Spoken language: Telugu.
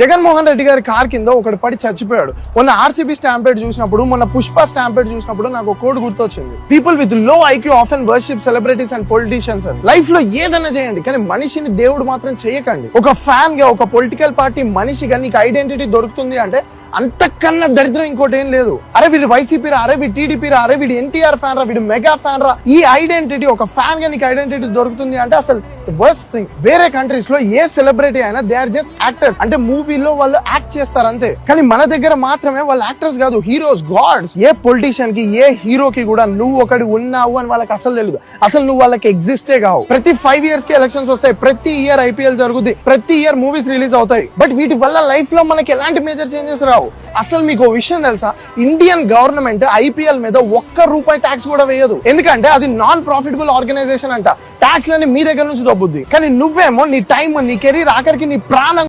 జగన్మోహన్ రెడ్డి గారి కార్ కింద ఒకటి పడి చచ్చిపోయాడు. మొన్న ఆర్సీబీ స్టాంపేడ్ చూసినప్పుడు, మొన్న పుష్ప స్టాంపేడ్ చూసినప్పుడు నాకు కోడ్ గుర్తొచ్చింది. People with low IQ often worship celebrities and politicians. Life లో ఏదైనా చేయండి, కానీ మనిషిని దేవుడు మాత్రం చేయకండి. ఒక ఫ్యాన్ గా, ఒక పొలిటికల్ పార్టీ మనిషిగా నీకు ఐడెంటిటీ దొరుకుతుంది అంటే అంతకన్నా దరిద్రం ఇంకోటి ఏం లేదు. అరే వీడు వైసీపీ రా, అరే వీడు టీడీపీ రా, అరే వీడు ఎన్టీఆర్ ఫ్యాన్ రా, వీడు మెగా ఫ్యాన్ రా. ఈ ఐడెంటిటీ ఒక ఫ్యాన్ గా నీకు ఐడెంటిటీ దొరుకుతుంది అంటే అసలు వర్స్ట్ థింగ్. వేరే కంట్రీస్ లో ఏ సెలబ్రిటీ అయినా దే ఆర్ జస్ట్ యాక్టర్స్, అంటే మూవీలో వాళ్ళు యాక్ట్ చేస్తారు అంతే. కానీ మన దగ్గర మాత్రమే వాళ్ళు యాక్టర్స్ కాదు, హీరోస్, గాడ్స్. ఏ పొలిటీషియన్ కి, ఏ హీరోకి కూడా నువ్వు ఒకటి ఉన్నావు అని వాళ్ళకి అసలు తెలియదు. అసలు నువ్వు వాళ్ళకి ఎగ్జిస్టే కావు. ప్రతి 5 years కి ఎలక్షన్స్ వస్తాయి, ప్రతి ఇయర్ IPL జరుగుతుంది, ప్రతి ఇయర్ మూవీస్ రిలీజ్ అవుతాయి. బట్ వీటి వల్ల లైఫ్ లో మనకి ఎలాంటి మేజర్ చేంజెస్ రావు. అసలు మీకు విషయం తెలుసా, ఇండియన్ గవర్నమెంట్ IPL మీద ₹1 ట్యాక్స్ కూడా వేయదు. ఎందుకంటే అది నాన్ ప్రాఫిటబుల్ ఆర్గనైజేషన్ అంట. ట్యాక్స్ లని మీ దగ్గర నుంచి దొబ్బుద్ది. కానీ నువ్వేమో నీ టైం, నీ కెరీర్, ఆఖరికి నీ ప్రాణం